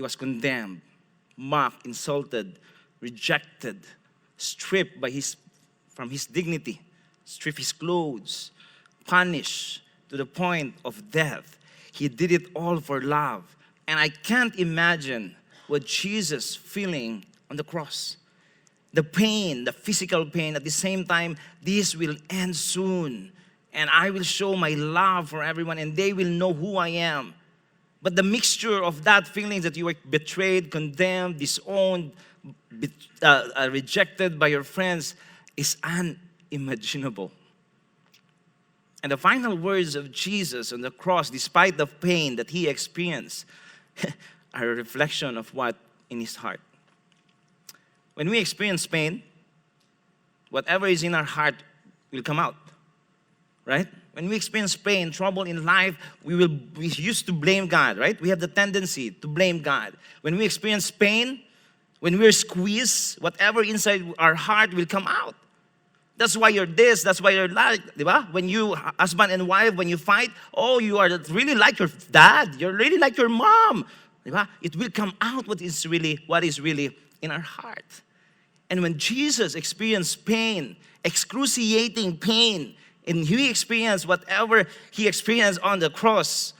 was condemned, mocked, insulted, rejected, stripped from his dignity, stripped his clothes, punished to the point of death. He did it all for love. And I can't imagine what Jesus feeling on the cross. The pain, the physical pain, at the same time, this will end soon. And I will show my love for everyone and they will know who I am. But the mixture of that feeling that you were betrayed, condemned, disowned, rejected by your friends is unimaginable. And the final words of Jesus on the cross, despite the pain that he experienced, are a reflection of what in his heart. When we experience pain, whatever is in our heart will come out, right? When we experience pain, trouble in life, we used to blame God, right? We have the tendency to blame God. When we experience pain, when we're squeezed, whatever inside our heart will come out. That's why you're this, that's why you're like, diba? When you, husband and wife, when you fight, oh, you are really like your dad, you're really like your mom, diba? It will come out what is really in our heart. And when Jesus experienced pain, excruciating pain, and he experienced whatever he experienced on the cross,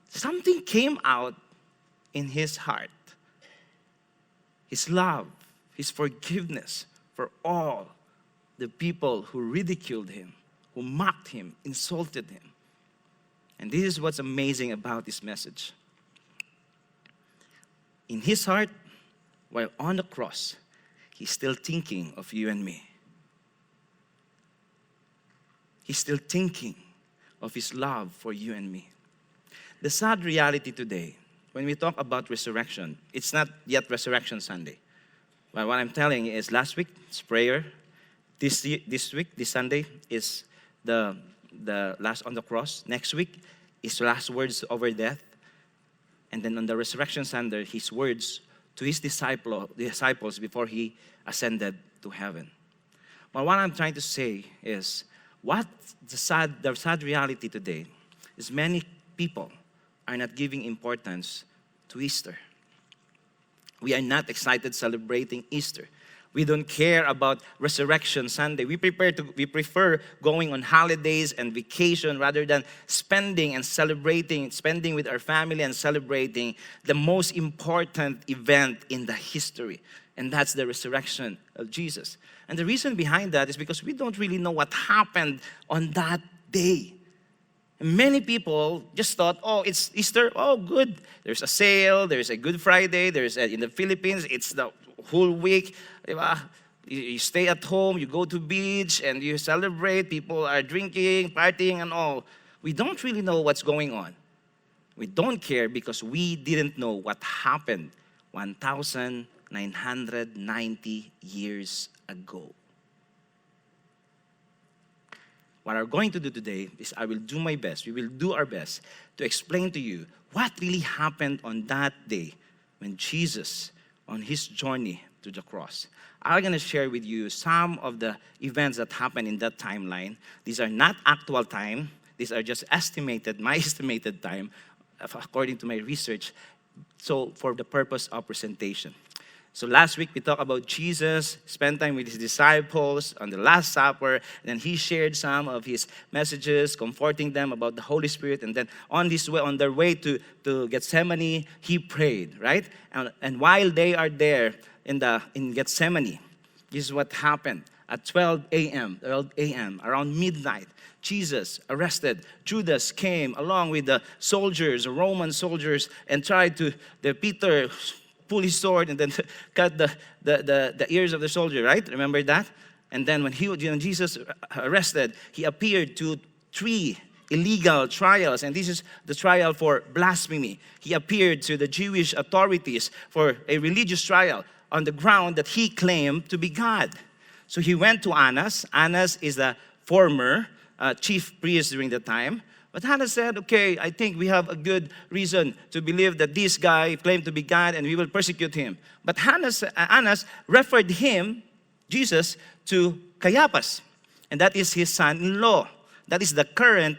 something came out in his heart. His love, his forgiveness for all the people who ridiculed him, who mocked him, insulted him. And this is what's amazing about this message. In his heart, while on the cross, he's still thinking of you and me. He's still thinking of his love for you and me. The sad reality today, when we talk about resurrection, it's not yet Resurrection Sunday. But what I'm telling you is last week's prayer, this week, this Sunday, is the last on the cross. Next week is last words over death. And then on the Resurrection Sunday, his words to his disciples before he ascended to heaven. But what I'm trying to say is, what the sad reality today is many people are not giving importance to Easter. We are not excited celebrating Easter. We don't care about Resurrection Sunday. We prefer going on holidays and vacation rather than spending with our family and celebrating the most important event in the history. And that's the resurrection of Jesus. And the reason behind that is because we don't really know what happened on that day. Many people just thought, oh, it's Easter, oh, good. There's a sale, there's a Good Friday, in the Philippines, it's the whole week. You stay at home, you go to beach, and you celebrate. People are drinking, partying, and all. We don't really know what's going on. We don't care because we didn't know what happened 1,990 years ago. What I'm going to do today is I will do my best, we will do our best to explain to you what really happened on that day when Jesus, on his journey to the cross. I'm going to share with you some of the events that happened in that timeline. These are not actual time. These are just my estimated time according to my research. So for the purpose of presentation. So last week we talked about Jesus, spent time with his disciples on the Last Supper, and then he shared some of his messages, comforting them about the Holy Spirit, and then on their way to Gethsemane, he prayed, right? And while they are there in Gethsemane, this is what happened. At 12 a.m., around midnight, Jesus arrested. Judas came along with the soldiers, Roman soldiers, and Peter pull his sword and then cut the ears of the soldier, right? Remember that? And then when Jesus arrested, he appeared to 3 illegal trials, and this is the trial for blasphemy. He appeared to the Jewish authorities for a religious trial on the ground that he claimed to be God. So he went to Annas. Annas is the former chief priest during the time. But Annas said, okay, I think we have a good reason to believe that this guy claimed to be God and we will persecute him. But Annas referred him, Jesus, to Caiaphas. And that is his son-in-law. That is the current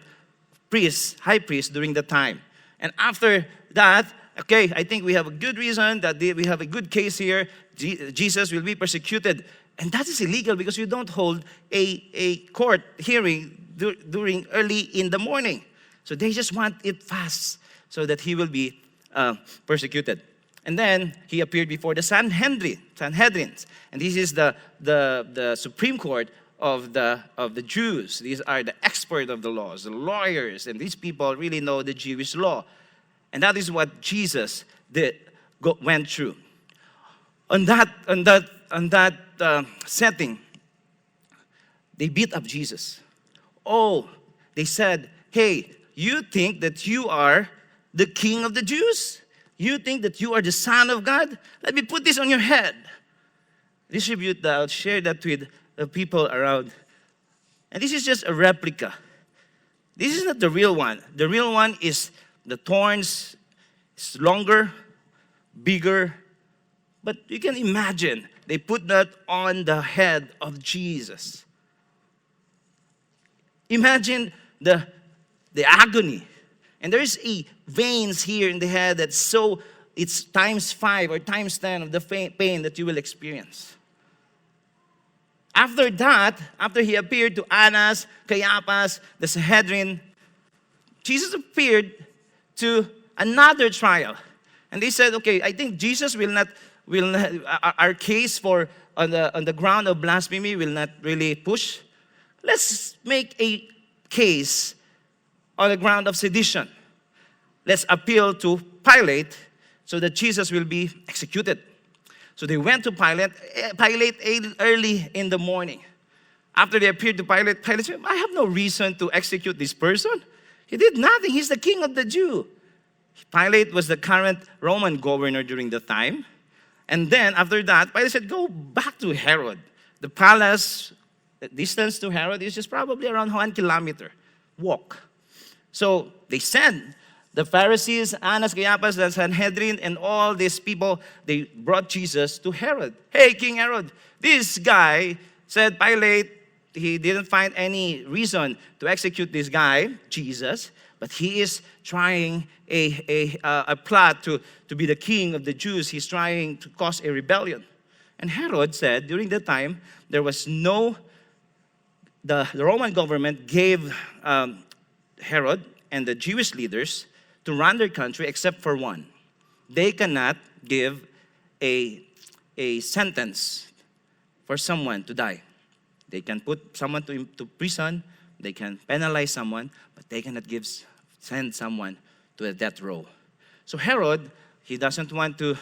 high priest during the time. And after that, okay, I think we have a good reason that we have a good case here. Jesus will be persecuted. And that is illegal because you don't hold a court hearing during early in the morning. So they just want it fast so that he will be persecuted. And then he appeared before the Sanhedrins. And this is the Supreme Court of the Jews. These are the experts of the laws, the lawyers, and these people really know the Jewish law. And that is what Jesus went through. On that setting, they beat up Jesus. Oh, they said, hey, you think that you are the king of the Jews? You think that you are the Son of God? Let me put this on your head. Distribute that, share that with the people around. And this is just a replica. This is not the real one. The real one is the thorns, it's longer, bigger. But you can imagine, they put that on the head of Jesus. Imagine the agony. And there is a veins here in the head that's so, it's times 5 or times 10 of the pain that you will experience. After that, after he appeared to Annas, Caiaphas, the Sanhedrin, Jesus appeared to another trial. And they said, okay, I think Jesus will not our case on the ground of blasphemy will not really push. Let's make a case on the ground of sedition. Let's appeal to Pilate so that Jesus will be executed. So they went to Pilate early in the morning. After they appeared to Pilate, Pilate said, I have no reason to execute this person. He did nothing. He's the king of the Jews. Pilate was the current Roman governor during the time. And then after that, Pilate said, go back to Herod. The palace, the distance to Herod is just probably around 1 kilometer walk. So they sent the Pharisees, Annas, Caiaphas, the Sanhedrin, and all these people, they brought Jesus to Herod. Hey, King Herod, this guy said Pilate, he didn't find any reason to execute this guy, Jesus, but he is trying a plot to be the king of the Jews. He's trying to cause a rebellion. And Herod said during that time, there was the Roman government gave Herod and the Jewish leaders to run their country except for one. They cannot give a sentence for someone to die. They can put someone to prison, they can penalize someone, but they cannot send someone to a death row. So Herod, he doesn't want to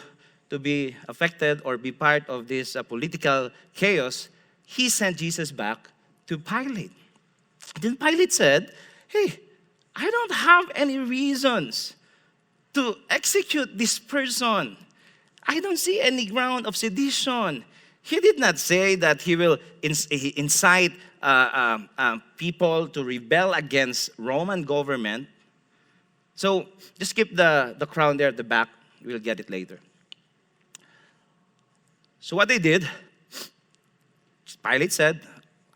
be affected or be part of this political chaos. He sent Jesus back to Pilate. Then Pilate said, hey, I don't have any reasons to execute this person. I don't see any ground of sedition. He did not say that he will incite people to rebel against Roman government. So just keep the crown there at the back. We'll get it later. So what they did, Pilate said,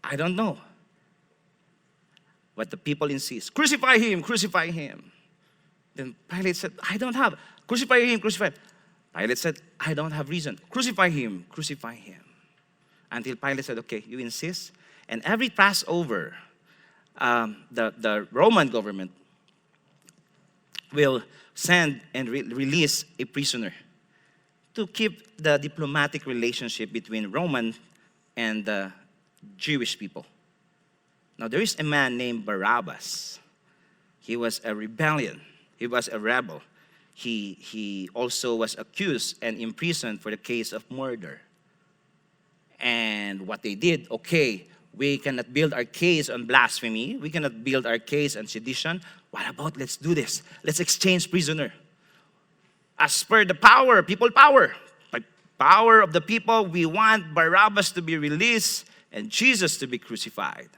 I don't know. But the people insist, crucify him, crucify him. Then Pilate said, I don't have, crucify him, crucify him. Pilate said, I don't have reason. Crucify him, crucify him. Until Pilate said, okay, you insist. And every Passover, the Roman government will send and release a prisoner to keep the diplomatic relationship between Roman and the Jewish people. Now, there is a man named Barabbas. He was a rebellion. He was a rebel. He also was accused and imprisoned for the case of murder. And what they did, okay, we cannot build our case on blasphemy. We cannot build our case on sedition. What about let's do this? Let's exchange prisoner. As per the power, people power. By power of the people, we want Barabbas to be released and Jesus to be crucified.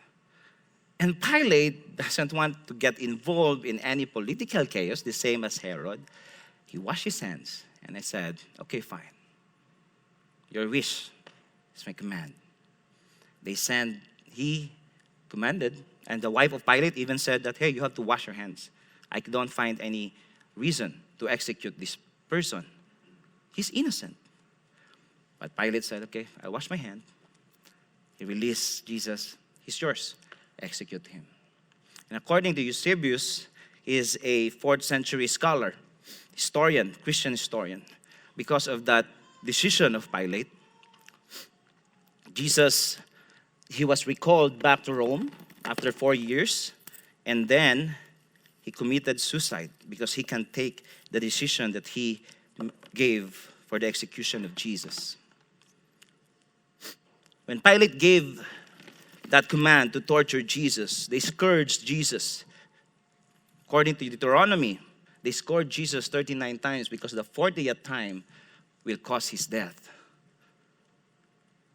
And Pilate doesn't want to get involved in any political chaos, the same as Herod. He washed his hands and I said, okay, fine. Your wish is my command. He commanded, and the wife of Pilate even said that, hey, you have to wash your hands. I don't find any reason to execute this person. He's innocent. But Pilate said, okay, I'll wash my hand. He released Jesus. He's yours. Execute him. And according to Eusebius, he is a 4th century scholar, historian, Christian historian. Because of that decision of Pilate, Jesus, he was recalled back to Rome after 4 years, and then he committed suicide because he can't take the decision that he gave for the execution of Jesus. When Pilate gave that command to torture Jesus, they scourged Jesus. According to Deuteronomy, they scourged Jesus 39 times because the 40th time will cause his death.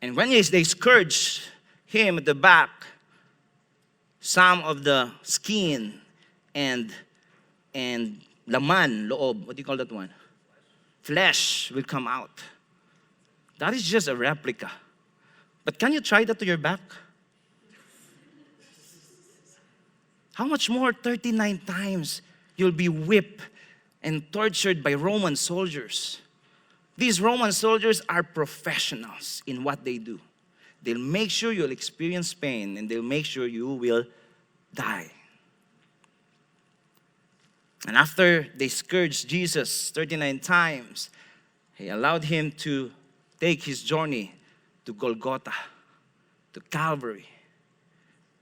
And when they scourged him at the back, some of the skin and laman, loob, what do you call that one? Flesh will come out. That is just a replica. But can you try that to your back? How much more 39 times you'll be whipped and tortured by Roman soldiers? These Roman soldiers are professionals in what they do. They'll make sure you'll experience pain, and they'll make sure you will die. And after they scourged Jesus 39 times, he allowed him to take his journey to Golgotha, to Calvary.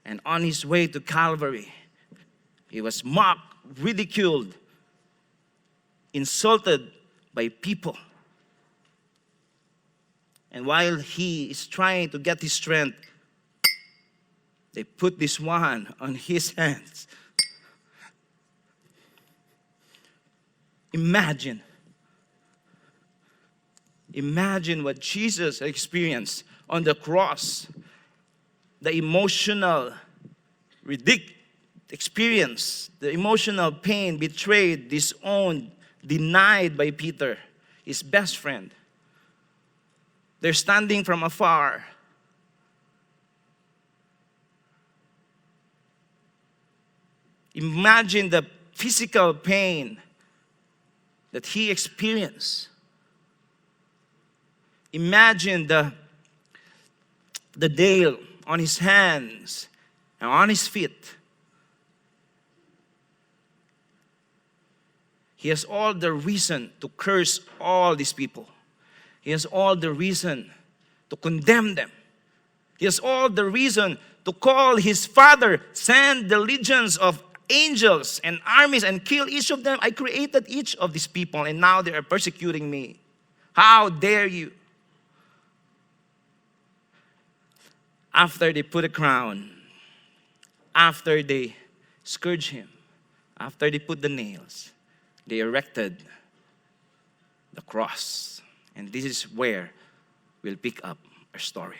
And on his way to Calvary, he was mocked, ridiculed, insulted by people. And while he is trying to get his strength, they put this one on his hands. Imagine what Jesus experienced on the cross. The emotional experience, the emotional pain, betrayed, disowned, denied by Peter, his best friend. They're standing from afar. Imagine the physical pain that he experienced. Imagine the nail on his hands and on his feet. He has all the reason to curse all these people. He has all the reason to condemn them. He has all the reason to call his Father, send the legions of angels and armies and kill each of them. I created each of these people, and now they are persecuting me. How dare you? After they put a crown, after they scourged him, after they put the nails, they erected the cross. And this is where we'll pick up our story.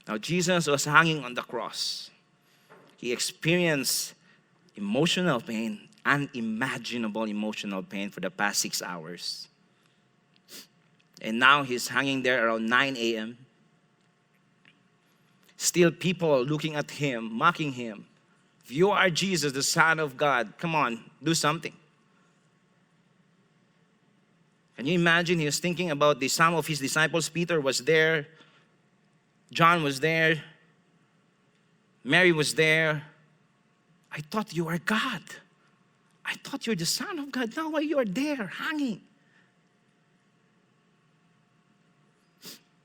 Now, Jesus was hanging on the cross. He experienced emotional pain, unimaginable emotional pain for the past 6 hours. And now he's hanging there around 9 a.m. Still people looking at him, mocking him. If you are Jesus, the Son of God, come on, do something. Can you imagine? He was thinking about some of his disciples. Peter was there. John was there. Mary was there. I thought you were God. I thought you're the Son of God. Now why you are there hanging?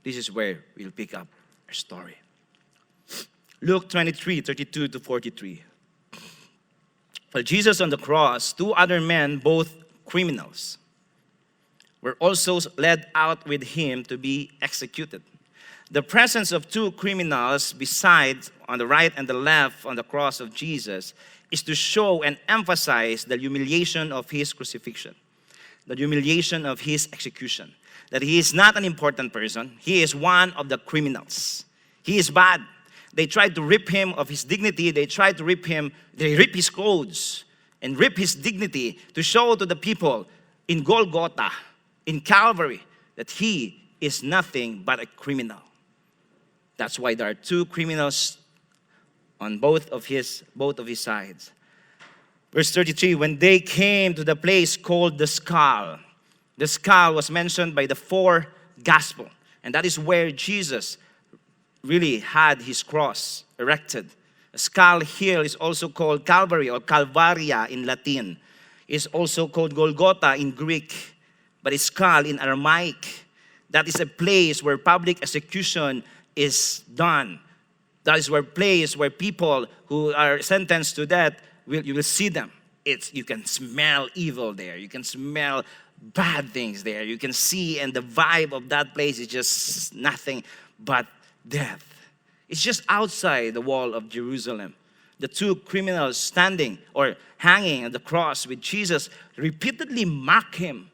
This is where we'll pick up our story. Luke 23, 32 to 43. While Jesus on the cross, 2 other men, both criminals, were also led out with him to be executed. The presence of 2 criminals besides on the right and the left on the cross of Jesus is to show and emphasize the humiliation of his crucifixion, the humiliation of his execution. That he is not an important person. He is one of the criminals. He is bad. They tried to rip him of his dignity. They tried to rip his clothes and rip his dignity to show to the people in Golgotha, in Calvary, that he is nothing but a criminal. That's why there are 2 criminals on both of his sides. Verse 33, when they came to the place called the Skull. The skull was mentioned by the 4 Gospels. And that is where Jesus really had his cross erected. A skull hill is also called Calvary or Calvaria in Latin. It's also called Golgotha in Greek. But it's skull in Aramaic. That is a place where public execution is done. That is where place where people who are sentenced to death, you will see them. You can smell evil there. You can smell bad things there. You can see, and the vibe of that place is just nothing but death. It's just outside the wall of Jerusalem. The 2 criminals standing or hanging on the cross with Jesus repeatedly mock him.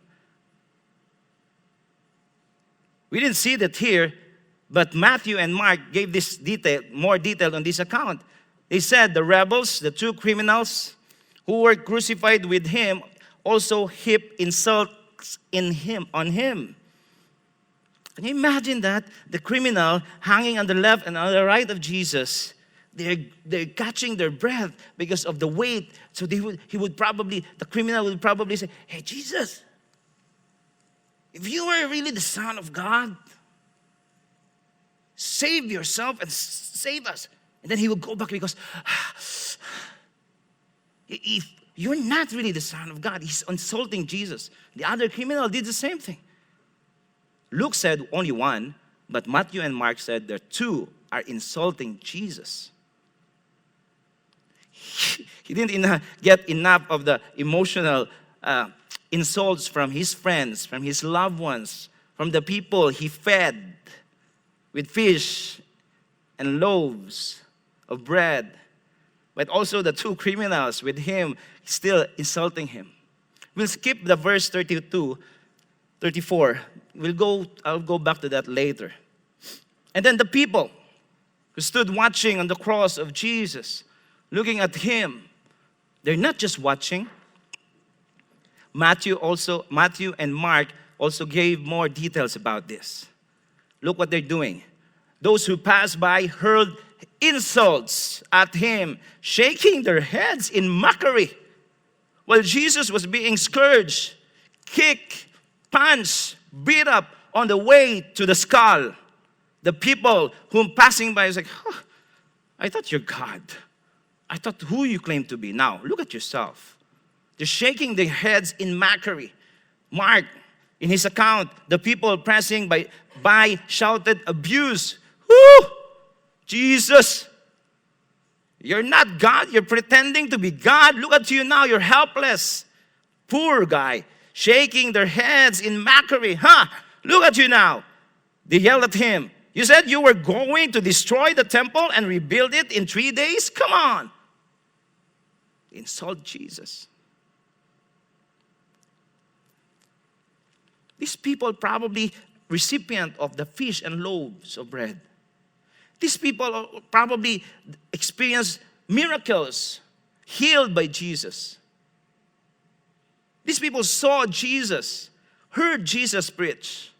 We didn't see that here, but Matthew and Mark gave this more detail on this account. They said the rebels, the 2 criminals who were crucified with him, also heaped insults on him. Can you imagine that? The criminal hanging on the left and on the right of Jesus, they're catching their breath because of the weight. So the criminal would probably say, hey, Jesus, if you were really the Son of God, save yourself and save us. And then he will go back because if you're not really the Son of God, he's insulting Jesus. The other criminal did the same thing. Luke said only 1, but Matthew and Mark said the 2 are insulting Jesus. He didn't get enough of the emotional insults from his friends, from his loved ones, from the people he fed with fish and loaves of bread. But also the 2 criminals with him still insulting him. We'll skip the verse 32, 34. I'll go back to that later. And then the people who stood watching on the cross of Jesus, looking at him, they're not just watching. Matthew and Mark also gave more details about this. Look what they're doing. Those who passed by hurled insults at him, shaking their heads in mockery. While Jesus was being scourged, kicked, punched, beat up on the way to the skull, the people whom passing by is like, oh, I thought you're God. I thought who you claim to be. Now, look at yourself. They're shaking their heads in mockery. Mark, in his account, the people passing by shouted abuse. Whoo! Jesus, you're not God. You're pretending to be God. Look at you now. You're helpless. Poor guy. Shaking their heads in mockery. Look at you now. They yelled at him. You said you were going to destroy the temple and rebuild it in 3 days? Come on. Insult Jesus. These people probably recipient of the fish and loaves of bread. These people probably experienced miracles, healed by Jesus. These people saw Jesus, heard Jesus preach,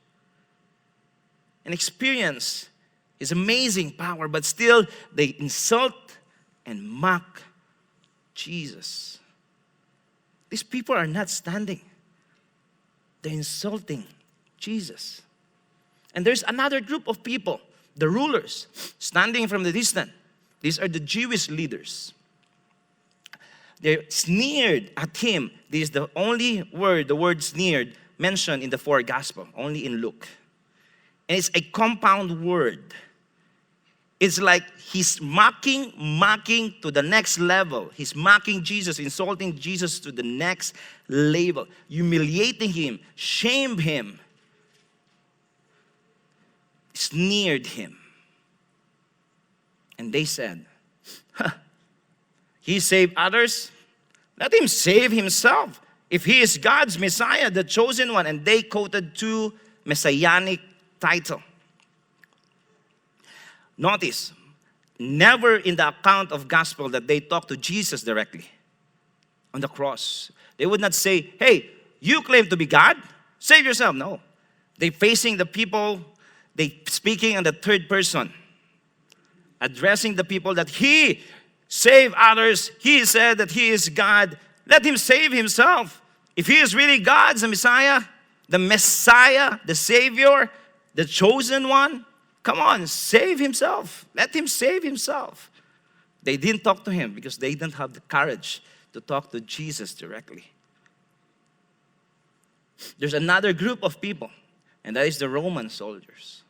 and experienced his amazing power, but still they insult and mock Jesus. These people are not standing. They're insulting Jesus. And there's another group of people, the rulers, standing from the distance. These are the Jewish leaders. They sneered at him. This is the only word, the word sneered, mentioned in the 4 Gospels, only in Luke. And it's a compound word. It's like he's mocking to the next level. He's mocking Jesus, insulting Jesus to the next level, humiliating him, shamed him, sneered him. And they said, he saved others, let him save himself. If he is God's Messiah, the chosen one. And they quoted 2 messianic titles. Notice, never in the account of gospel that they talk to Jesus directly on the cross. They would not say, hey, you claim to be God, save yourself. No. They facing the people, they speaking in the third person, addressing the people that he saved others. He said that he is God. Let him save himself. If he is really God's Messiah, the Savior, the chosen one, come on, save himself. Let him save himself. They didn't talk to him because they didn't have the courage to talk to Jesus directly. There's another group of people, and that is the Roman soldiers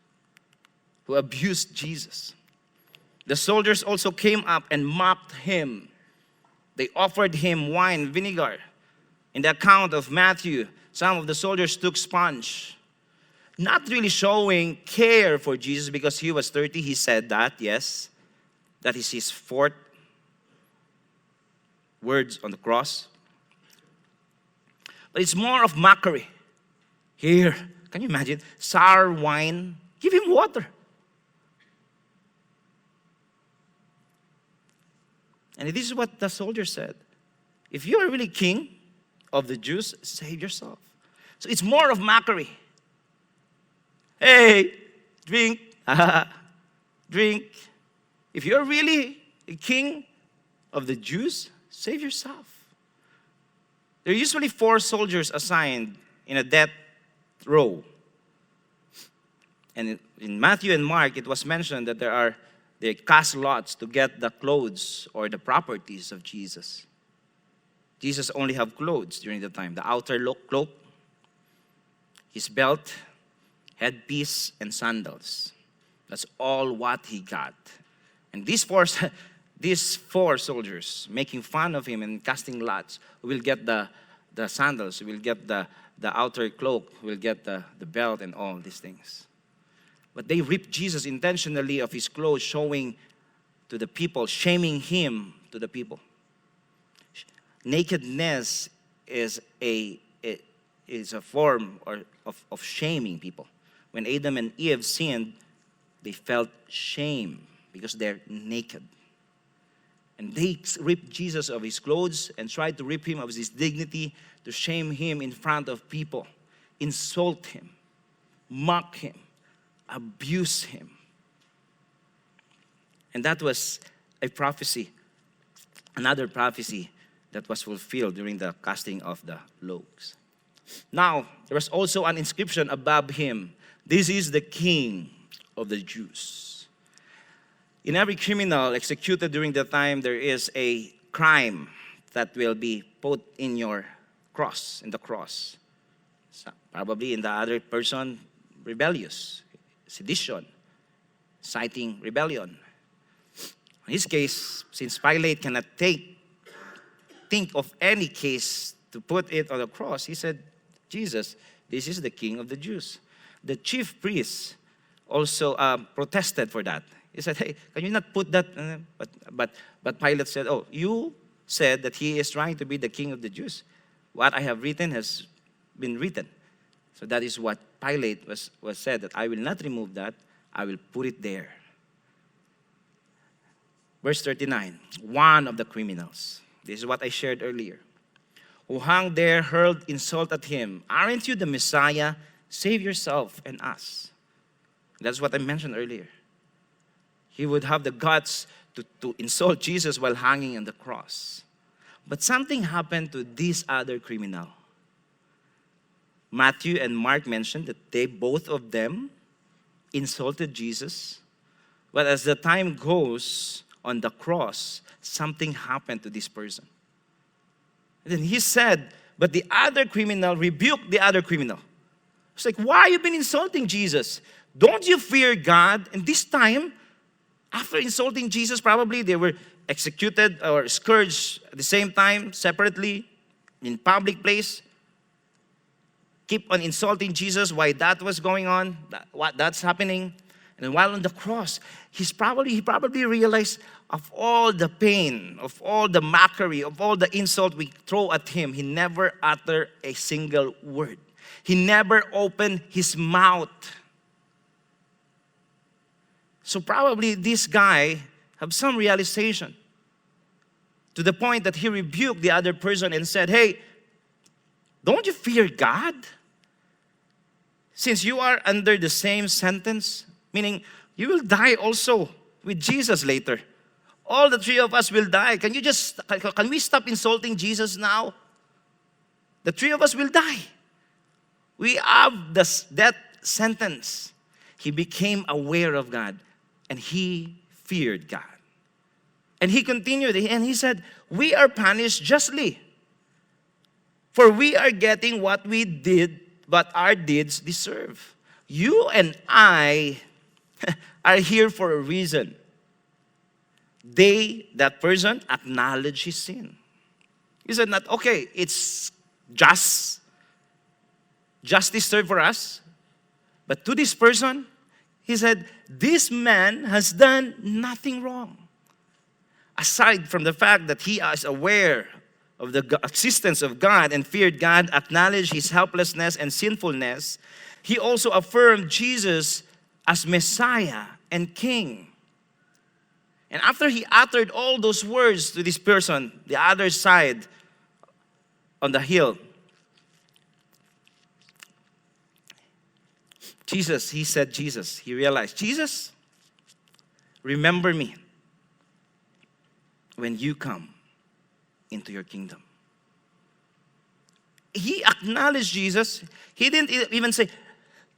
who abused Jesus. The soldiers also came up and mocked him. They offered him wine, vinegar. In the account of Matthew, some of the soldiers took sponge, not really showing care for Jesus because he was 30. He said that, yes. That is his fourth words on the cross. But it's more of mockery. Here, can you imagine? Sour wine. Give him water. And this is what the soldier said. If you are really king of the Jews, save yourself. So it's more of mockery. Hey, drink. Drink. If you're really a king of the Jews, save yourself. There are usually 4 soldiers assigned in a death row. And in Matthew and Mark, it was mentioned that they cast lots to get the clothes or the properties of Jesus. Jesus only had clothes during the time. The outer cloak, his belt, headpiece, and sandals. That's all what he got. And these four soldiers making fun of him and casting lots will get the sandals, will get the outer cloak, will get the belt and all these things. But they ripped Jesus intentionally of his clothes, showing to the people, shaming him to the people. Nakedness is a form of shaming people. When Adam and Eve sinned, they felt shame because they're naked. And they ripped Jesus of his clothes and tried to rip him of his dignity, to shame him in front of people, insult him, mock him, abuse him. And that was a prophecy, another prophecy that was fulfilled during the casting of the loaves. Now, there was also an inscription above him. This is the King of the Jews. In every criminal executed during the time, there is a crime that will be put in your cross, in the cross. So, probably in the other person, rebellious, sedition, citing rebellion. In his case, since Pilate cannot think of any case to put it on the cross, he said, Jesus, this is the King of the Jews. The chief priests also protested for that. He said, hey, can you not put that? But Pilate said, oh, you said that he is trying to be the King of the Jews. What I have written has been written. So that is what Pilate was said, that I will not remove that. I will put it there. Verse 39, one of the criminals, this is what I shared earlier, who hung there hurled insult at him. Aren't you the Messiah? Save yourself and us. That's what I mentioned earlier. He would have the guts to insult Jesus while hanging on the cross. But something happened to this other criminal. Matthew and Mark mentioned that both of them insulted Jesus. But as the time goes on the cross, something happened to this person. And then he said, but the other criminal rebuked the other criminal. It's like, why have you been insulting Jesus? Don't you fear God? And this time, after insulting Jesus, probably they were executed or scourged at the same time, separately, in public place. Keep on insulting Jesus, why that was going on, that's happening. And while on the cross, he probably realized of all the pain, of all the mockery, of all the insult we throw at him, he never uttered a single word. He never opened his mouth. So probably this guy have some realization to the point that he rebuked the other person and said, hey, don't you fear God? Since you are under the same sentence, meaning you will die also with Jesus later. All the three of us will die. Can we stop insulting Jesus now? The three of us will die. We have the death sentence. He became aware of God and he feared God. And he continued and he said, we are punished justly. For we are getting what we did, but our deeds deserve. You and I are here for a reason. That person, acknowledged his sin. He said not, okay, it's justice served for us. But to this person, he said, this man has done nothing wrong. Aside from the fact that he is aware of the existence of God and feared God, acknowledged his helplessness and sinfulness, he also affirmed Jesus as Messiah and King. And after he uttered all those words to this person, the other side on the hill, he realized, Jesus, remember me when you come into your kingdom. He acknowledged Jesus. He didn't even say,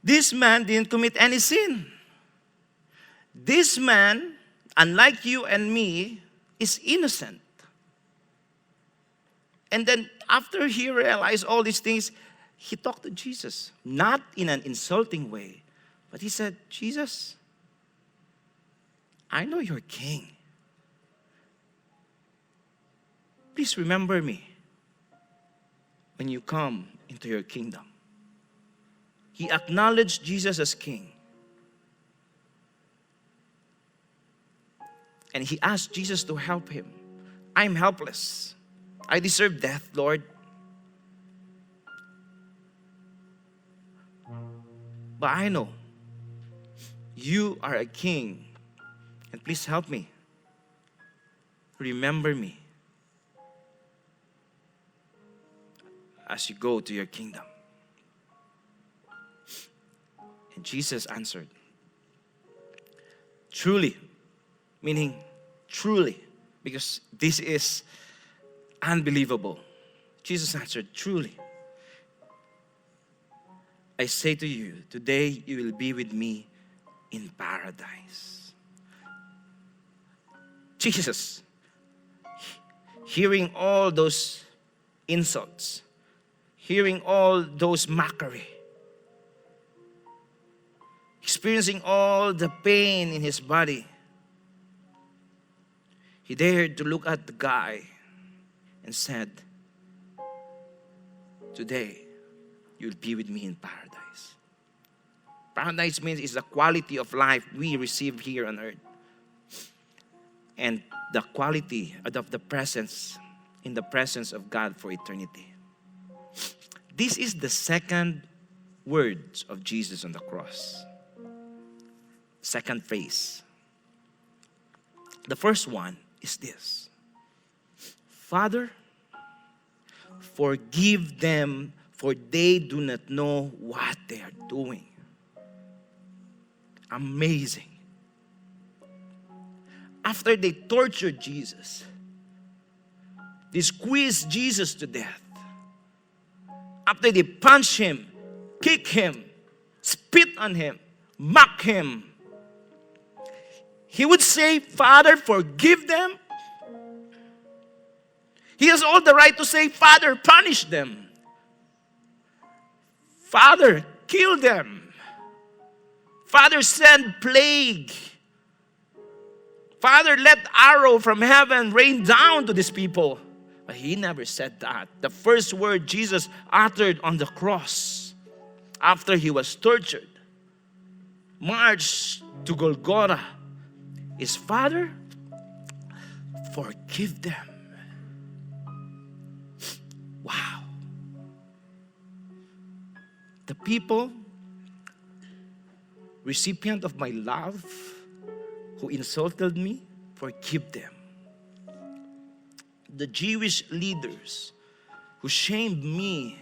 this man didn't commit any sin. This man, unlike you and me, is innocent. And then after he realized all these things, he talked to Jesus. Not in an insulting way, but he said, Jesus, I know you're king. Please remember me when you come into your kingdom. He acknowledged Jesus as king. And he asked Jesus to help him. I'm helpless. I deserve death, Lord. But I know you are a king. And please help me. Remember me as you go to your kingdom. And Jesus answered, truly, meaning truly, because this is unbelievable. Jesus answered, truly, I say to you, today you will be with me in paradise. Jesus, hearing all those insults, hearing all those mockery, experiencing all the pain in his body, he dared to look at the guy and said, today you'll be with me in paradise. Paradise means it's the quality of life we receive here on earth. And the quality of the presence, in the presence of God for eternity. This is the second words of Jesus on the cross. Second phrase. The first one is this: Father, forgive them, for they do not know what they are doing. Amazing. After they tortured Jesus, they squeezed Jesus to death. After they punched him, kicked him, spit on him, mocked him, he would say, Father, forgive them. He has all the right to say, Father, punish them. Father, kill them. Father, send plague. Father, let arrow from heaven rain down to these people. But he never said that. The first word Jesus uttered on the cross after he was tortured, marched to Golgotha, is, Father, forgive them. Wow. The people, recipient of my love, who insulted me, forgive them. The Jewish leaders who shamed me,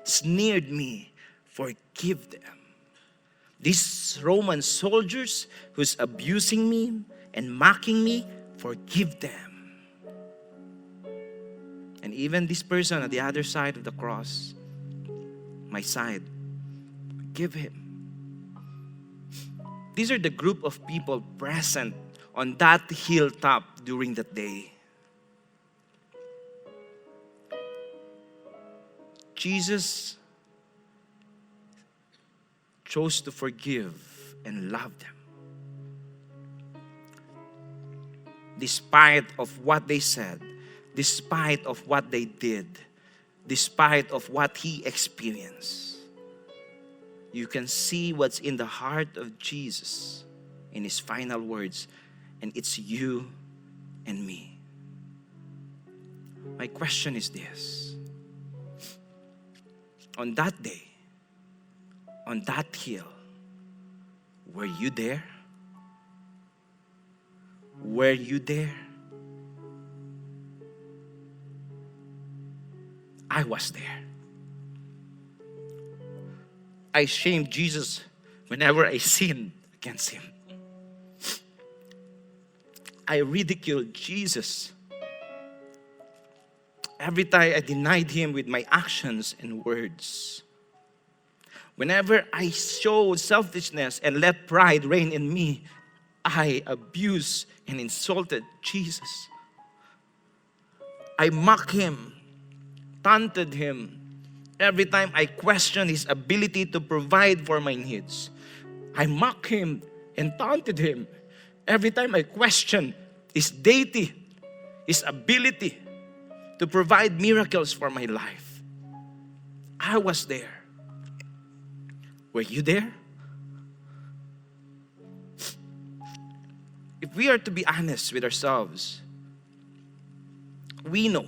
sneered me, forgive them. These Roman soldiers who's abusing me and mocking me, Forgive them. And even this person at the other side of the cross, my side, forgive him. These are the group of people present on that hilltop during that day. Jesus chose to forgive and love them. Despite of what they said, despite of what they did, despite of what he experienced. You can see what's in the heart of Jesus in his final words, and it's you and me. My question is this. On that day, on that hill, were you there? Were you there? I was there. I shamed Jesus whenever I sinned against him. I ridiculed Jesus every time I denied him with my actions and words. Whenever I showed selfishness and let pride reign in me, I abused and insulted Jesus. I mocked him, taunted him. Every time I questioned his ability to provide for my needs, I mocked him and taunted him. Every time I questioned his deity, his ability to provide miracles for my life. I was there. Were you there? If we are to be honest with ourselves, we know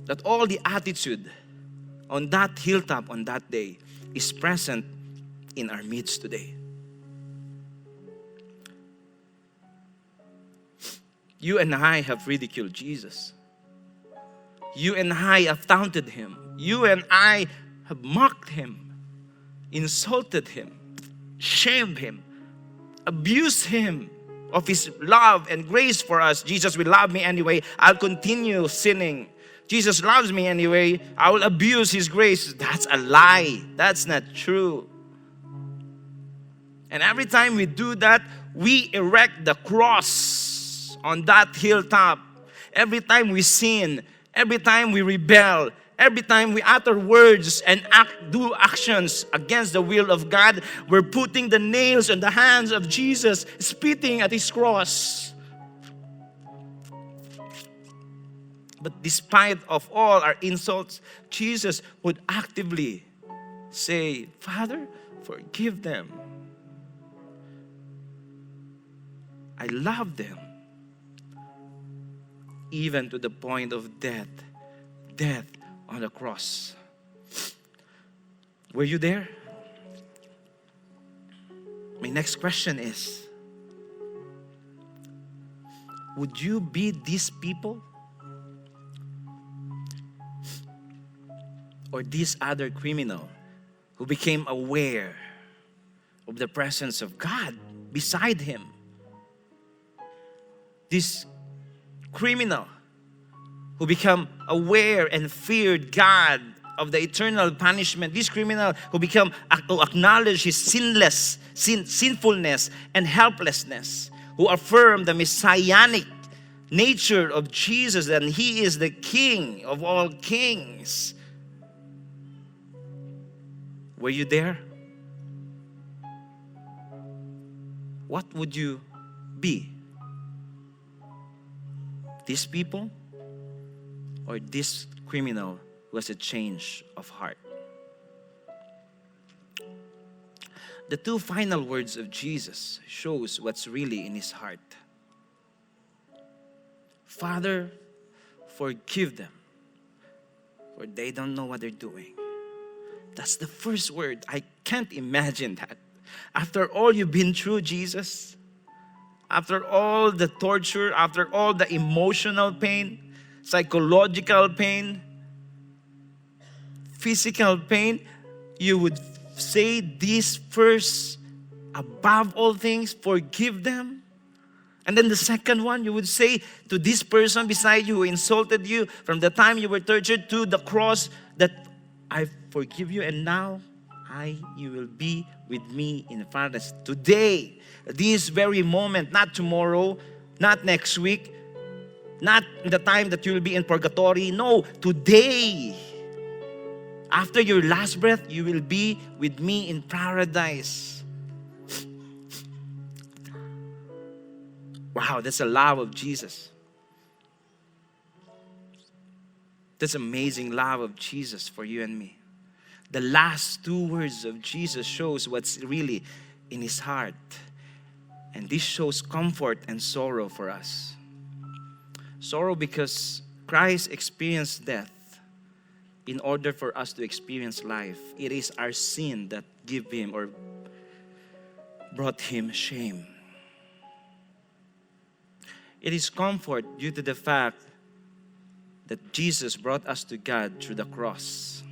that all the attitude on that hilltop on that day is present in our midst today. You and I have ridiculed Jesus. You and I have taunted him. You and I have mocked him, insulted him, shamed him, abused him of his love and grace for us. Jesus will love me anyway. I'll continue sinning. Jesus loves me anyway. I will abuse his grace. That's a lie. That's not true. And every time we do that, we erect the cross on that hilltop. Every time we sin, every time we rebel, every time we utter words and do actions against the will of God, we're putting the nails on the hands of Jesus, spitting at his cross. But despite of all our insults, Jesus would actively say, Father, forgive them. I love them. Even to the point of death on the cross. Were you there? My next question is, would you be these people? Or this other criminal who became aware of the presence of God beside him? This criminal who became aware and feared God of the eternal punishment. This criminal who acknowledged his sinfulness and helplessness, who affirmed the messianic nature of Jesus, and he is the King of all kings. Were you there? What would you be? These people or this criminal who has a change of heart? The two final words of Jesus shows what's really in his heart. Father, forgive them, for they don't know what they're doing. That's the first word. I can't imagine that. After all you've been through, Jesus, after all the torture, after all the emotional pain, psychological pain, physical pain, you would say this first, above all things, forgive them. And then the second one, you would say to this person beside you who insulted you from the time you were tortured to the cross, that I forgive you, and now you will be with me in paradise. Today, this very moment, not tomorrow, not next week, not the time that you will be in purgatory. No, today, after your last breath, you will be with me in paradise. Wow, that's the love of Jesus. That's amazing love of Jesus for you and me. The last two words of Jesus shows what's really in His heart. And this shows comfort and sorrow for us. Sorrow because Christ experienced death in order for us to experience life. It is our sin that give Him or brought Him shame. It is comfort due to the fact that Jesus brought us to God through the cross.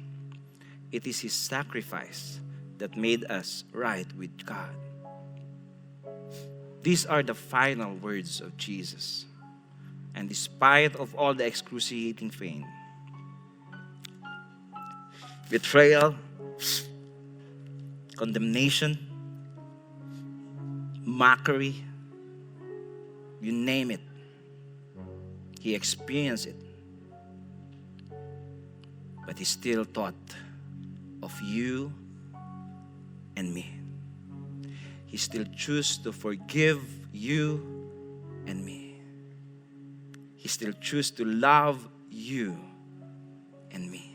It is His sacrifice that made us right with God. These are the final words of Jesus. And despite of all the excruciating pain, betrayal, condemnation, mockery, you name it, He experienced it. But He still thought of you and me. He still chose to forgive you and me. He still chose to love you and me.